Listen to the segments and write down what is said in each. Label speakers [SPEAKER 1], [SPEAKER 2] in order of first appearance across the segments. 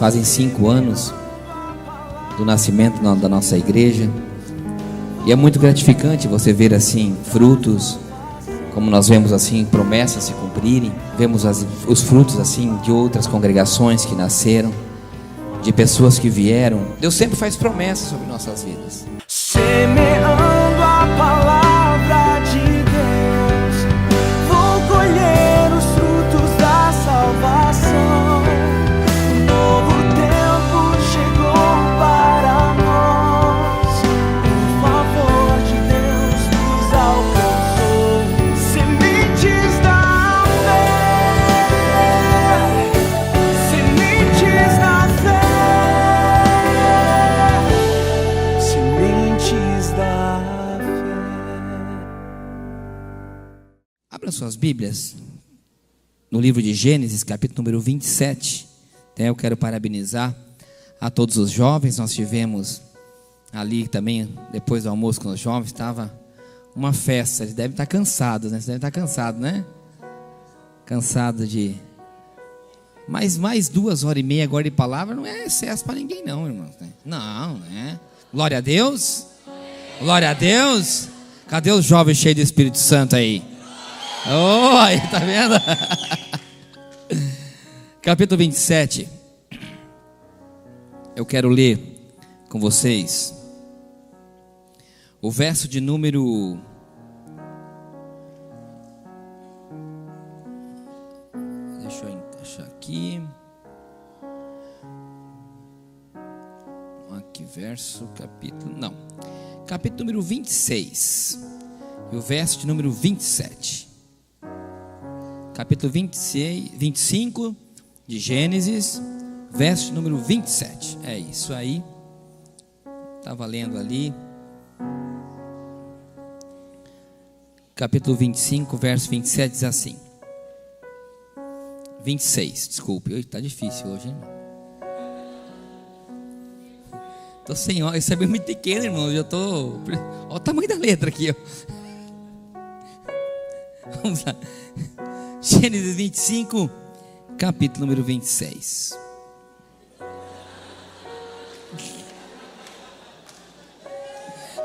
[SPEAKER 1] Fazem 5 anos do nascimento da nossa igreja. E é muito gratificante você ver assim frutos, como nós vemos assim promessas se cumprirem. Vemos os frutos assim de outras congregações que nasceram, de pessoas que vieram. Deus sempre faz promessas sobre nossas vidas.
[SPEAKER 2] Semeando a palavra de Deus, vou colher os frutos da salvação. Um novo tempo chegou para nós, o favor de Deus nos alcançou. Sementes da fé, sementes da fé, sementes da fé.
[SPEAKER 1] Abra suas Bíblias no livro de Gênesis, capítulo número 27. Eu quero parabenizar a todos os jovens. Nós tivemos ali também, depois do almoço com os jovens, estava uma festa. Eles devem estar cansados, né? Vocês devem estar cansados, né? Cansado de... Mas mais 2h30 agora de palavra não é excesso para ninguém não, irmãos. Não, né? Glória a Deus. Glória a Deus. Cadê os jovens cheios do Espírito Santo aí? Oh, aí, tá vendo? Capítulo 27. Eu quero ler com vocês o verso de número... Deixa eu encaixar aqui. Aqui, verso, capítulo... Não. Capítulo número 26. E o verso de número 27. Capítulo 26, 25 de Gênesis, verso número 27. É isso aí. Estava lendo ali. Capítulo 25, verso 27 diz assim. 26, desculpe. Está difícil hoje, hein? Estou sem olhos. Isso é bem muito pequeno, irmão. Eu já estou... Olha o tamanho da letra aqui, ó. Vamos lá. Gênesis 25, capítulo número 26.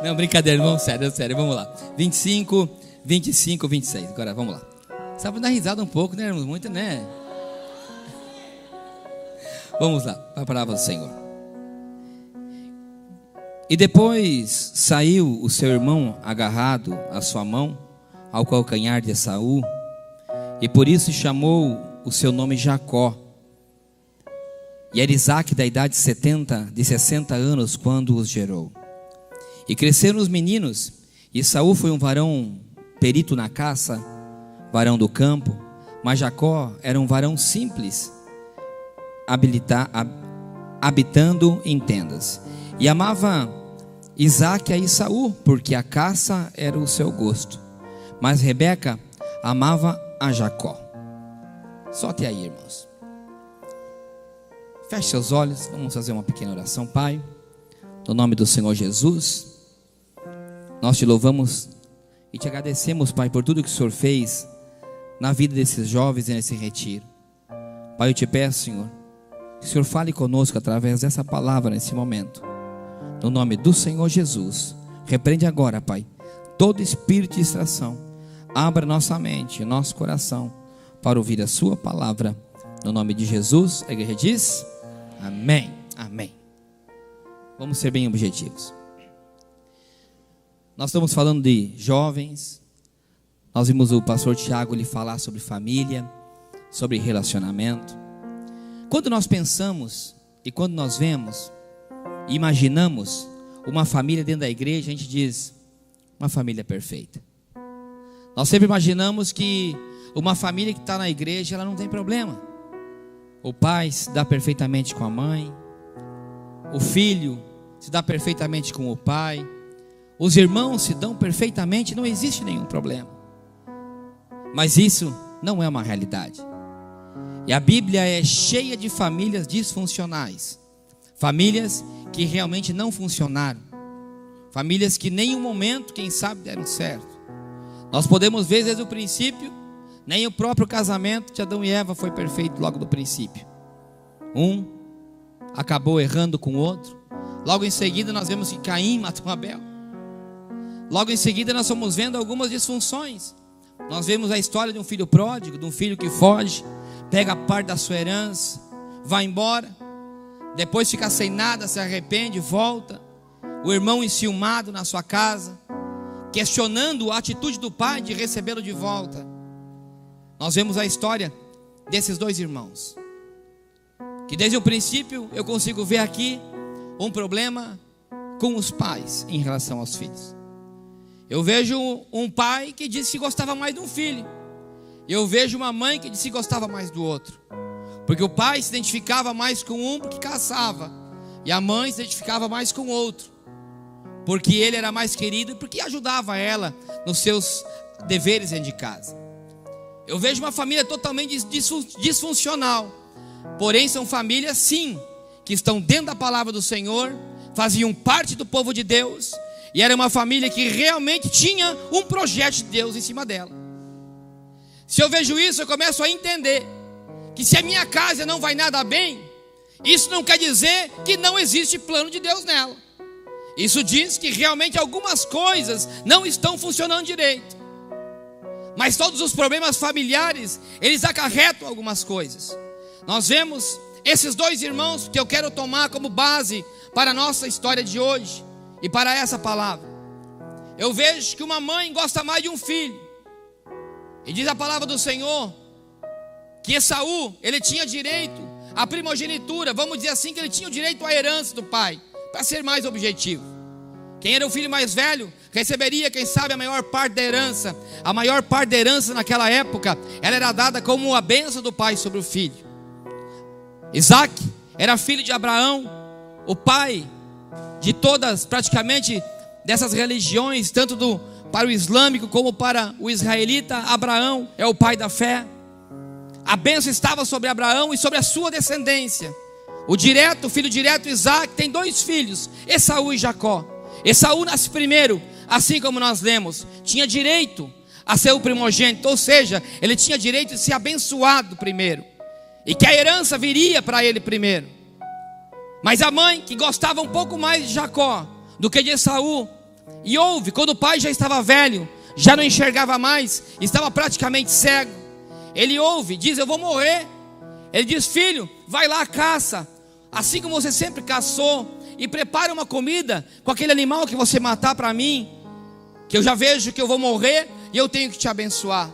[SPEAKER 1] Não, brincadeira, irmão, sério, vamos lá. 25, 25, 26. Agora, vamos lá. Sabe dar risada um pouco, né, irmão? Muito, né? Vamos lá, para a palavra do Senhor. E depois saiu o seu irmão agarrado à sua mão, ao calcanhar de Esaú, e por isso chamou o seu nome Jacó. E era Isaque da idade de 60 anos quando os gerou. E cresceram os meninos, e Esaú foi um varão perito na caça, varão do campo, mas Jacó era um varão simples, habitando em tendas. E amava Isaque a Esaú, porque a caça era o seu gosto. Mas Rebeca amava a Jacó. Só até aí, irmãos. Feche seus olhos, vamos fazer uma pequena oração. Pai, no nome do Senhor Jesus, nós te louvamos e te agradecemos, Pai, por tudo que o Senhor fez na vida desses jovens e nesse retiro. Pai, eu te peço, Senhor, que o Senhor fale conosco através dessa palavra nesse momento. No nome do Senhor Jesus, repreende agora, Pai, todo espírito de distração. Abra nossa mente, nosso coração para ouvir a sua palavra. No nome de Jesus, a igreja diz amém, amém. Vamos ser bem objetivos. Nós estamos falando de jovens. Nós vimos o pastor Tiago lhe falar sobre família, sobre relacionamento. Quando nós pensamos e quando nós vemos e imaginamos uma família dentro da igreja, a gente diz uma família perfeita. Nós sempre imaginamos que uma família que está na igreja, ela não tem problema. O pai se dá perfeitamente com a mãe, o filho se dá perfeitamente com o pai, os irmãos se dão perfeitamente, não existe nenhum problema. Mas isso não é uma realidade. E a Bíblia é cheia de famílias disfuncionais, famílias que realmente não funcionaram, famílias que em nenhum momento, quem sabe, deram certo. Nós podemos ver desde o princípio, nem o próprio casamento de Adão e Eva foi perfeito logo do princípio. Um acabou errando com o outro. Logo em seguida nós vemos que Caim matou Abel. Logo em seguida nós estamos vendo algumas disfunções. Nós vemos a história de um filho pródigo, de um filho que foge, pega a parte da sua herança, vai embora, depois fica sem nada, se arrepende, volta. O irmão enciumado na sua casa, questionando a atitude do pai de recebê-lo de volta. Nós vemos a história desses dois irmãos, que desde o princípio eu consigo ver aqui um problema com os pais em relação aos filhos. Eu vejo um pai que disse que gostava mais de um filho. Eu vejo uma mãe que disse que gostava mais do outro. Porque o pai se identificava mais com um porque caçava, e a mãe se identificava mais com o outro, porque ele era mais querido e porque ajudava ela nos seus deveres dentro de casa. Eu vejo uma família totalmente disfuncional. Porém são famílias sim, que estão dentro da palavra do Senhor, faziam parte do povo de Deus, e era uma família que realmente tinha um projeto de Deus em cima dela. Se eu vejo isso, eu começo a entender que se a minha casa não vai nada bem, isso não quer dizer que não existe plano de Deus nela. Isso diz que realmente algumas coisas não estão funcionando direito. Mas todos os problemas familiares, eles acarretam algumas coisas. Nós vemos esses dois irmãos que eu quero tomar como base para a nossa história de hoje e para essa palavra. Eu vejo que uma mãe gosta mais de um filho. E diz a palavra do Senhor que Esaú, ele tinha direito à primogenitura, vamos dizer assim, que ele tinha o direito à herança do pai, para ser mais objetivo. Quem era o filho mais velho receberia, quem sabe, a maior parte da herança. A maior parte da herança naquela época, ela era dada como a bênção do pai sobre o filho. Isaac era filho de Abraão, o pai de todas, praticamente, dessas religiões, tanto para o islâmico como para o israelita. Abraão é o pai da fé. A bênção estava sobre Abraão e sobre a sua descendência. O filho direto Isaac tem dois filhos, Esaú e Jacó. Esaú nasce primeiro, assim como nós lemos, tinha direito a ser o primogênito, ou seja, ele tinha direito de ser abençoado primeiro, e que a herança viria para ele primeiro. Mas a mãe, que gostava um pouco mais de Jacó do que de Esaú, e ouve, quando o pai já estava velho, já não enxergava mais, estava praticamente cego, ele ouve, diz: eu vou morrer. Ele diz: filho, vai lá, caça, assim como você sempre caçou, e prepara uma comida com aquele animal que você matar para mim, que eu já vejo que eu vou morrer e eu tenho que te abençoar.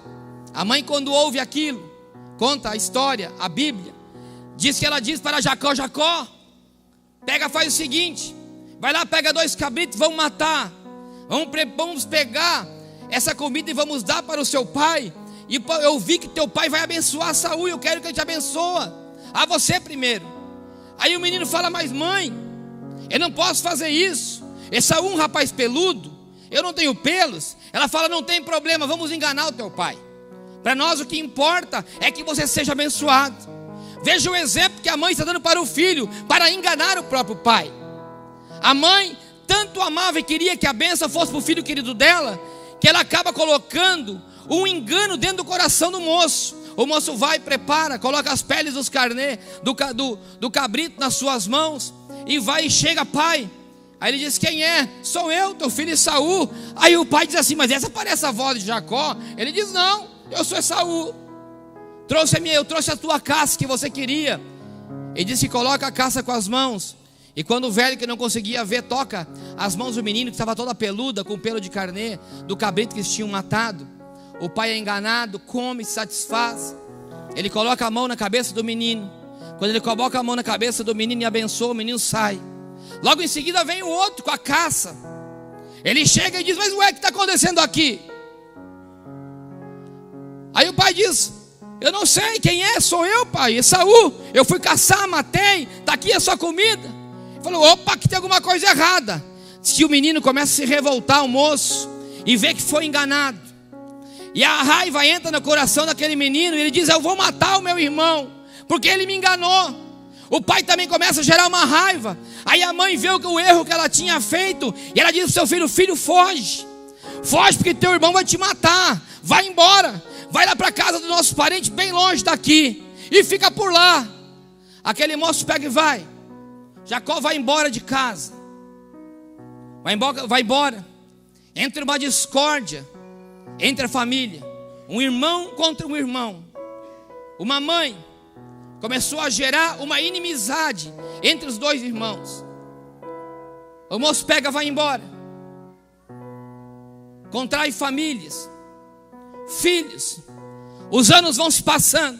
[SPEAKER 1] A mãe, quando ouve aquilo, conta a história, a Bíblia, diz que ela diz para Jacó: Jacó, faz o seguinte, vai lá, pega 2 cabritos, vamos matar, vamos pegar essa comida e vamos dar para o seu pai, e eu vi que teu pai vai abençoar Saul, e eu quero que ele te abençoe, a você primeiro. Aí o menino fala: mas mãe, eu não posso fazer isso, Esaú é um rapaz peludo, eu não tenho pelos. Ela fala: não tem problema, vamos enganar o teu pai, para nós o que importa é que você seja abençoado. Veja o exemplo que a mãe está dando para o filho, para enganar o próprio pai. A mãe tanto amava e queria que a bênção fosse para o filho querido dela, que ela acaba colocando um engano dentro do coração do moço. O moço vai, prepara, coloca as peles dos carnê, do cabrito nas suas mãos, e vai e chega: pai. Aí ele diz: quem é? Sou eu, teu filho Esaú. Aí o pai diz assim: mas essa parece a voz de Jacó. Ele diz: não, eu sou Esaú. Eu trouxe a tua caça que você queria. Ele disse: coloca a caça com as mãos. E quando o velho, que não conseguia ver, toca as mãos do menino, que estava toda peluda, com pelo de carnê, do cabrito que eles tinham matado, o pai é enganado, come, se satisfaz. Ele coloca a mão na cabeça do menino. Quando ele coloca a mão na cabeça do menino e abençoa, o menino sai. Logo em seguida vem o outro com a caça. Ele chega e diz: mas ué, o que está acontecendo aqui? Aí o pai diz: eu não sei quem é, sou eu, pai, Esaú. Eu fui caçar, matei, está aqui a sua comida. Ele falou: opa, que tem alguma coisa errada. Se o menino começa a se revoltar, o moço, e vê que foi enganado, e a raiva entra no coração daquele menino, e ele diz: eu vou matar o meu irmão, porque ele me enganou. O pai também começa a gerar uma raiva. Aí a mãe vê o erro que ela tinha feito, e ela diz para o seu filho: filho, foge, porque teu irmão vai te matar, vai embora, vai lá para a casa do nosso parente, bem longe daqui, e fica por lá. Aquele moço pega e vai. Jacó vai embora de casa, vai embora, entra uma discórdia entre a família, um irmão contra um irmão. Uma mãe começou a gerar uma inimizade entre os dois irmãos. O moço pega, vai embora, contrai famílias, filhos. Os anos vão se passando,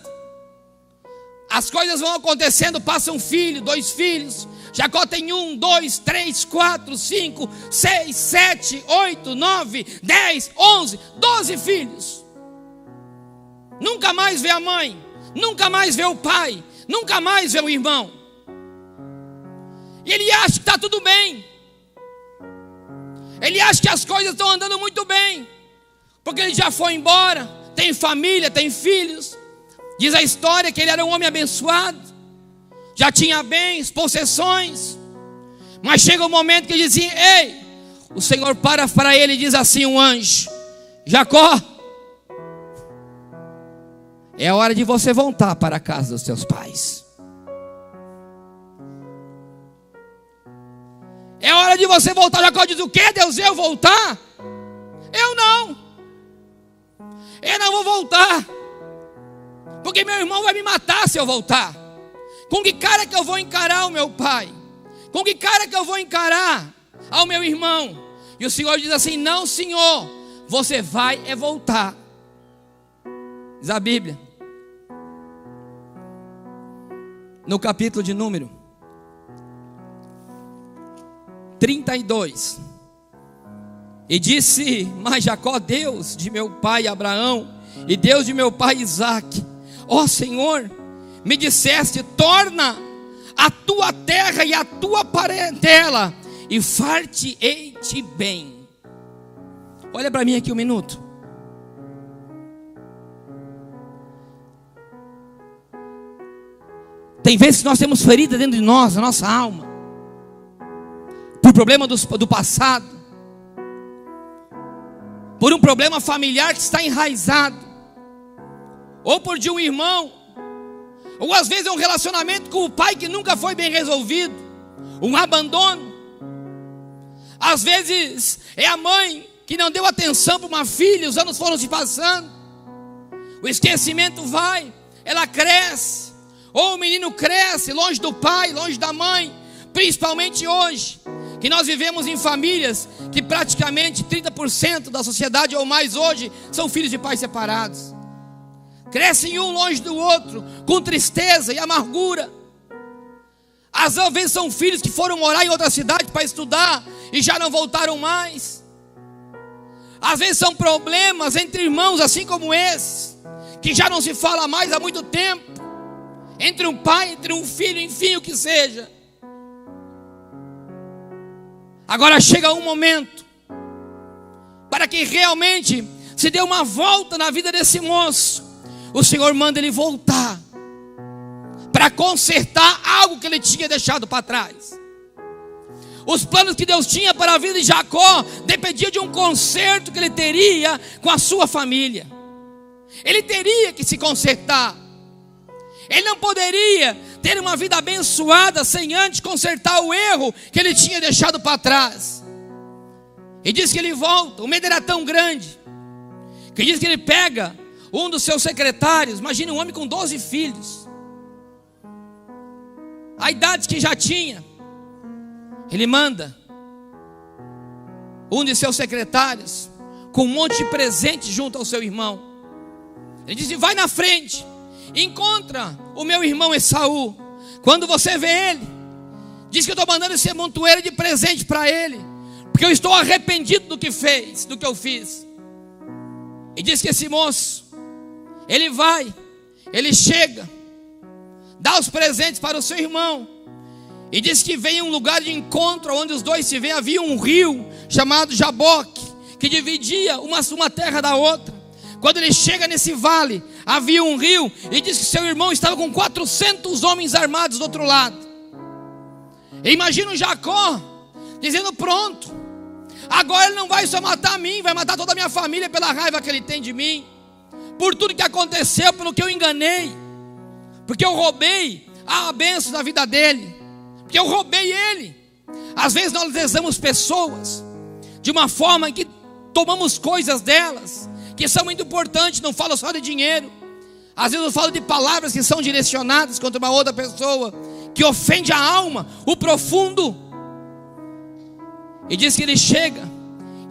[SPEAKER 1] as coisas vão acontecendo, passa um filho, 2 filhos. Jacó tem 1, 2, 3, 4, 5, 6, 7, 8, 9, 10, 11, 12 filhos. Nunca mais vê a mãe, nunca mais vê o pai, nunca mais vê o irmão. E ele acha que está tudo bem. Ele acha que as coisas estão andando muito bem, porque ele já foi embora, tem família, tem filhos. Diz a história que ele era um homem abençoado, já tinha bens, possessões. Mas chega um momento que ele diz assim: ei, o Senhor para ele e diz assim, um anjo: Jacó, é hora de você voltar para a casa dos seus pais. É hora de você voltar. Jacó diz: o que, Deus? Eu voltar? Eu não vou voltar, porque meu irmão vai me matar se eu voltar. Com que cara que eu vou encarar o meu pai? Com que cara que eu vou encarar ao meu irmão? E o Senhor diz assim: não, Senhor, você vai voltar. Diz a Bíblia, no capítulo de número 32, e disse: mas Jacó, Deus de meu pai Abraão e Deus de meu pai Isaque, ó Senhor, me disseste: torna a tua terra e a tua parentela, e far-te-ei-te bem. Olha para mim aqui um minuto. Tem vezes que nós temos ferida dentro de nós, na nossa alma, por problema do passado, por um problema familiar que está enraizado, ou por de um irmão, ou às vezes é um relacionamento com o pai que nunca foi bem resolvido, um abandono. Às vezes é a mãe que não deu atenção para uma filha, os anos foram se passando, o esquecimento vai, ela cresce, ou o menino cresce longe do pai, longe da mãe. Principalmente hoje, que nós vivemos em famílias que praticamente 30% da sociedade ou mais hoje são filhos de pais separados. Crescem um longe do outro, com tristeza e amargura. Às vezes são filhos que foram morar em outra cidade para estudar e já não voltaram mais. Às vezes são problemas entre irmãos assim como esses, que já não se fala mais há muito tempo, entre um pai, entre um filho, enfim, o que seja. Agora chega um momento para que realmente se dê uma volta na vida desse moço. O Senhor manda ele voltar para consertar algo que ele tinha deixado para trás. Os planos que Deus tinha para a vida de Jacó dependia de um conserto que ele teria com a sua família. Ele teria que se consertar. Ele não poderia ter uma vida abençoada sem antes consertar o erro que ele tinha deixado para trás. E diz que ele volta. O medo era tão grande que diz que ele pega um dos seus secretários. Imagine um homem com 12 filhos, a idade que já tinha. Ele manda um de seus secretários com um monte de presente junto ao seu irmão. Ele diz: vai na frente, encontra o meu irmão Esaú. Quando você vê ele, diz que eu estou mandando esse montoeiro de presente para ele, porque eu estou arrependido do que eu fiz. E diz que esse moço, ele vai, ele chega, dá os presentes para o seu irmão, e diz que vem um lugar de encontro onde os dois se veem. Havia um rio chamado Jaboque, que dividia uma terra da outra. Quando ele chega nesse vale, havia um rio, e diz que seu irmão estava com 400 homens armados do outro lado. E imagina o Jacó dizendo: pronto, agora ele não vai só matar a mim, vai matar toda a minha família pela raiva que ele tem de mim, por tudo que aconteceu, pelo que eu enganei, porque eu roubei a bênção da vida dele, porque eu roubei ele. Às vezes nós lesamos pessoas de uma forma que tomamos coisas delas que são muito importantes. Não falo só de dinheiro, às vezes eu falo de palavras que são direcionadas contra uma outra pessoa, que ofende a alma, o profundo. E diz que ele chega,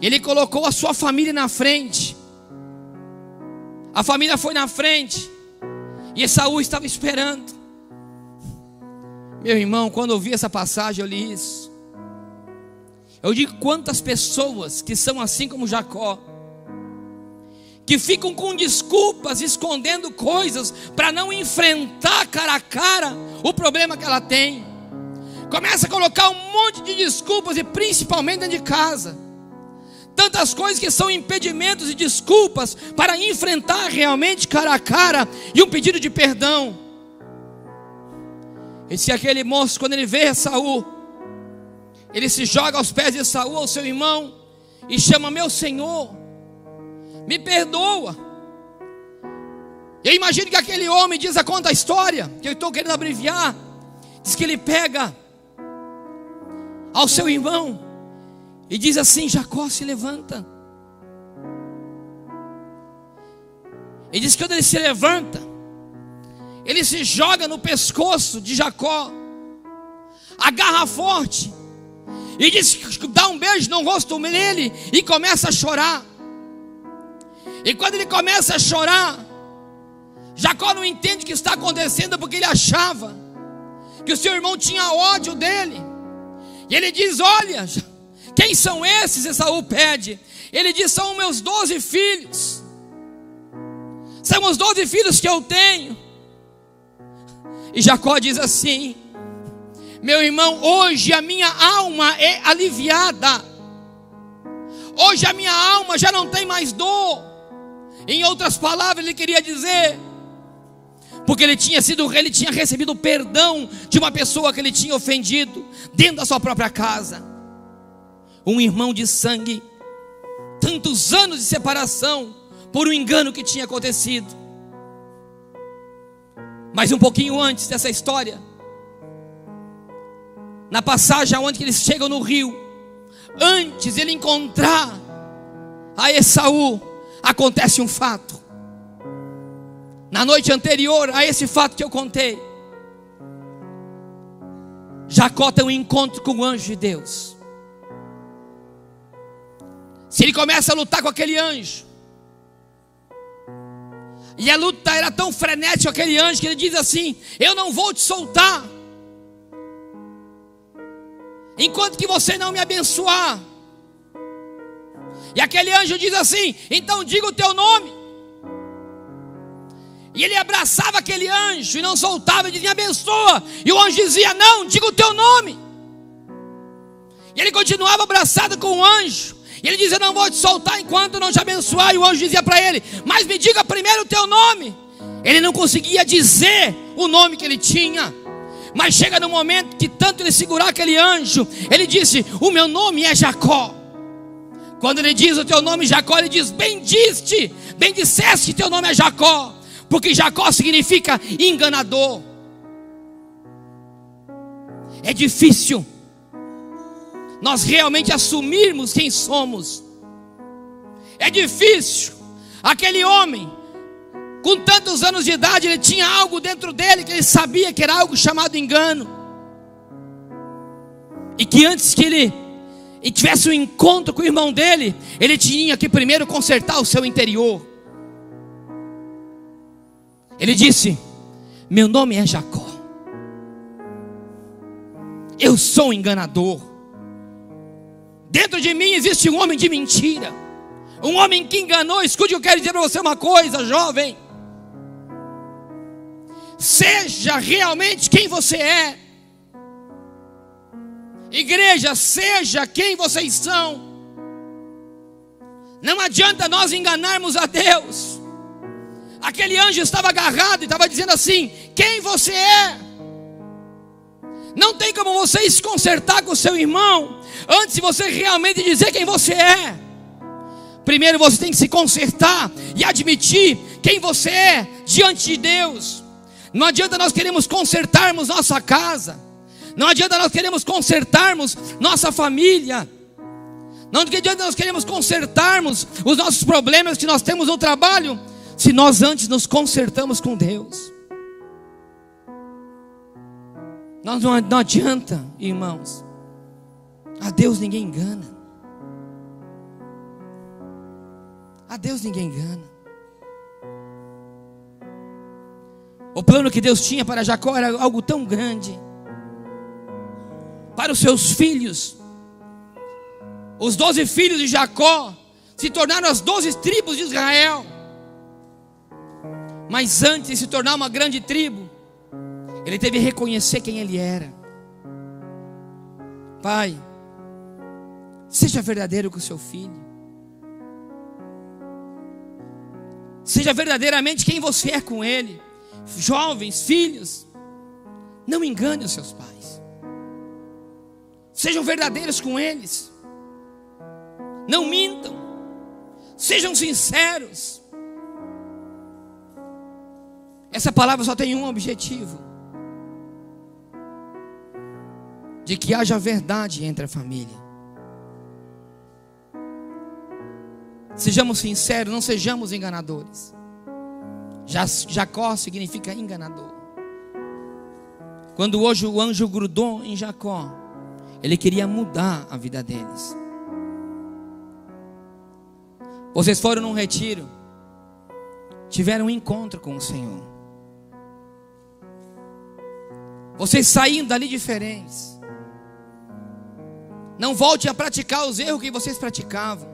[SPEAKER 1] ele colocou a sua família na frente. A família foi na frente e Esaú estava esperando. Meu irmão, quando eu vi essa passagem, eu li isso. Eu digo, quantas pessoas que são assim como Jacó, que ficam com desculpas, escondendo coisas para não enfrentar cara a cara o problema que ela tem. Começa a colocar um monte de desculpas, e principalmente dentro de casa. Tantas coisas que são impedimentos e desculpas para enfrentar realmente cara a cara e um pedido de perdão. E se aquele moço, quando ele vê Esaú, ele se joga aos pés de Esaú, ao seu irmão, e chama: meu senhor, me perdoa. Eu imagino que aquele homem, conta a história, que eu estou querendo abreviar, diz que ele pega ao seu irmão e diz assim: Jacó, se levanta. E diz que quando ele se levanta, ele se joga no pescoço de Jacó, agarra forte, e diz que dá um beijo no rosto dele e começa a chorar. E quando ele começa a chorar, Jacó não entende o que está acontecendo, porque ele achava que o seu irmão tinha ódio dele. E ele diz: olha, quem são esses? Esaú pede. Ele diz: são meus 12 filhos. São os 12 filhos que eu tenho. E Jacó diz assim: meu irmão, hoje a minha alma é aliviada. Hoje a minha alma já não tem mais dor. Em outras palavras, ele queria dizer, porque ele tinha recebido perdão de uma pessoa que ele tinha ofendido dentro da sua própria casa. Um irmão de sangue, tantos anos de separação por um engano que tinha acontecido. Mas um pouquinho antes dessa história, na passagem onde eles chegam no rio, antes de ele encontrar a Esaú, acontece um fato. Na noite anterior a esse fato que eu contei, Jacó tem um encontro com o anjo de Deus. Se ele começa a lutar com aquele anjo, e a luta era tão frenética com aquele anjo, que ele diz assim: eu não vou te soltar enquanto que você não me abençoar. E aquele anjo diz assim: então diga o teu nome. E ele abraçava aquele anjo e não soltava, e dizia: me abençoa. E o anjo dizia: não, diga o teu nome. E ele continuava abraçado com o anjo. E ele dizia: eu não vou te soltar enquanto não te abençoar. E o anjo dizia para ele: mas me diga primeiro o teu nome. Ele não conseguia dizer o nome que ele tinha. Mas chega no momento que tanto ele segurar aquele anjo, ele disse: o meu nome é Jacó. Quando ele diz o teu nome Jacó, ele diz: bem disseste que teu nome é Jacó. Porque Jacó significa enganador. É difícil nós realmente assumirmos quem somos. É difícil. Aquele homem, com tantos anos de idade, ele tinha algo dentro dele que ele sabia que era algo chamado engano. E que antes que ele tivesse um encontro com o irmão dele, ele tinha que primeiro consertar o seu interior. Ele disse: meu nome é Jacó. Eu sou um enganador. Dentro de mim existe um homem de mentira, um homem que enganou. Escute, eu quero dizer para você uma coisa, jovem: seja realmente quem você é. Igreja, seja quem vocês são. Não adianta nós enganarmos a Deus. Aquele anjo estava agarrado e estava dizendo assim: quem você é? Não tem como você se consertar com o seu irmão antes de você realmente dizer quem você é. Primeiro você tem que se consertar e admitir quem você é diante de Deus. Não adianta nós queremos consertarmos nossa casa, Não adianta nós queremos consertarmos nossa família. Não adianta nós queremos consertarmos os nossos problemas que nós temos no trabalho, se nós antes nos consertamos com Deus. Não adianta, irmãos. A Deus ninguém engana. A Deus ninguém engana. O plano que Deus tinha para Jacó era algo tão grande. Para os seus filhos. Os 12 filhos de Jacó se tornaram as 12 tribos de Israel. Mas antes de se tornar uma grande tribo, ele teve que reconhecer quem ele era. Pai, seja verdadeiro com o seu filho. Seja verdadeiramente quem você é com ele. Jovens, filhos, não engane os seus pais. Sejam verdadeiros com eles. Não mintam. Sejam sinceros. Essa palavra só tem um objetivo: de que haja verdade entre a família. Sejamos sinceros, não sejamos enganadores. Jacó significa enganador. Quando hoje o anjo grudou em Jacó, ele queria mudar a vida deles. Vocês foram num retiro, tiveram um encontro com o Senhor. Vocês saíram dali diferentes. Não volte a praticar os erros que vocês praticavam.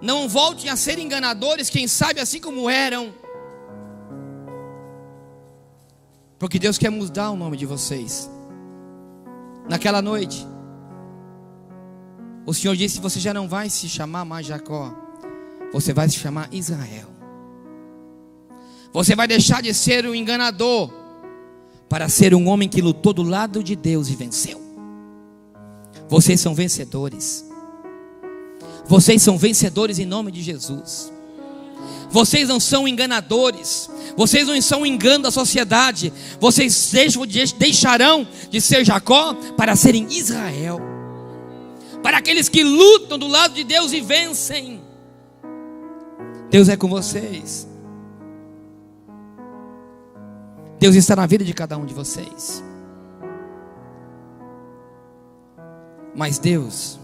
[SPEAKER 1] Não voltem a ser enganadores, quem sabe assim como eram. Porque Deus quer mudar o nome de vocês. Naquela noite, o Senhor disse: você já não vai se chamar mais Jacó, você vai se chamar Israel. Você vai deixar de ser um enganador para ser um homem que lutou do lado de Deus e venceu. Vocês são vencedores. Vocês são vencedores em nome de Jesus. Vocês não são enganadores. Vocês não são um engano da sociedade. Vocês deixarão de ser Jacó para serem Israel. Para aqueles que lutam do lado de Deus e vencem. Deus é com vocês. Deus está na vida de cada um de vocês. Mas Deus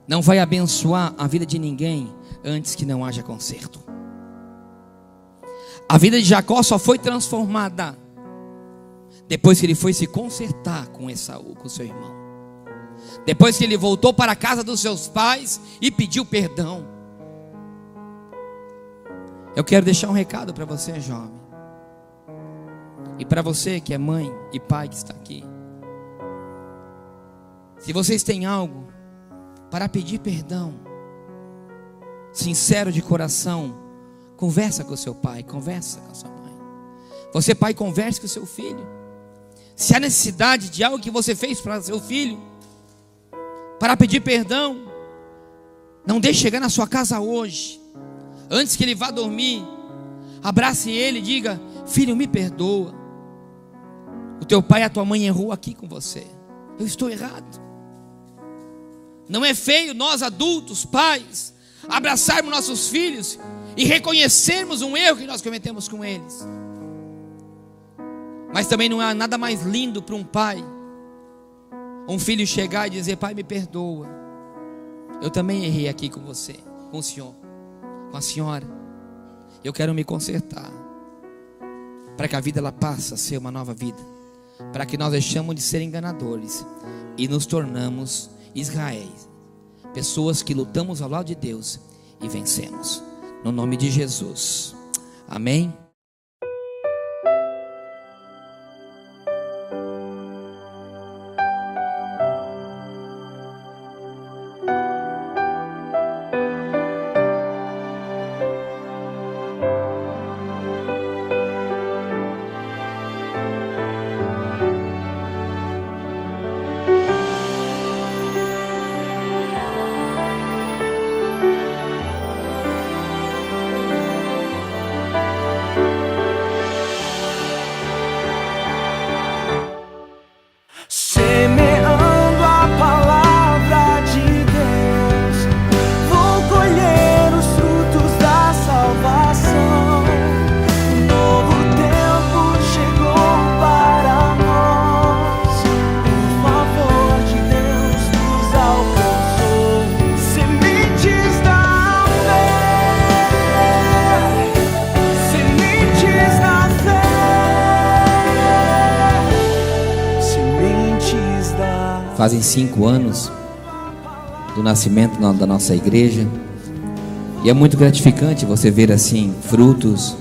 [SPEAKER 1] não vai abençoar a vida de ninguém antes que não haja conserto. A vida de Jacó só foi transformada depois que ele foi se consertar com Esaú, com seu irmão. Depois que ele voltou para a casa dos seus pais e pediu perdão. Eu quero deixar um recado para você, jovem. E para você que é mãe e pai que está aqui. Se vocês têm algo para pedir perdão, sincero de coração, conversa com o seu pai, conversa com a sua mãe. Você, pai, converse com o seu filho. Se há necessidade de algo que você fez para seu filho, para pedir perdão, não deixe chegar na sua casa hoje. Antes que ele vá dormir, abrace ele e diga: filho, me perdoa. O teu pai e a tua mãe errou aqui com você. Eu estou errado. Não é feio nós adultos, pais, abraçarmos nossos filhos e reconhecermos um erro que nós cometemos com eles. Mas também não há nada mais lindo para um pai, um filho chegar e dizer: pai, me perdoa. Eu também errei aqui com você, com o senhor, com a senhora. Eu quero me consertar, para que a vida ela passe a ser uma nova vida, para que nós deixamos de ser enganadores e nos tornamos Israel, pessoas que lutamos ao lado de Deus e vencemos, no nome de Jesus, amém. Fazem 5 anos do nascimento da nossa igreja. E é muito gratificante você ver assim frutos,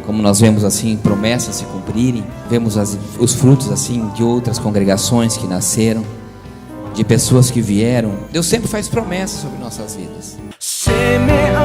[SPEAKER 1] como nós vemos assim promessas se cumprirem. Vemos os frutos assim de outras congregações que nasceram, de pessoas que vieram. Deus sempre faz promessas sobre nossas vidas.
[SPEAKER 2] Semeando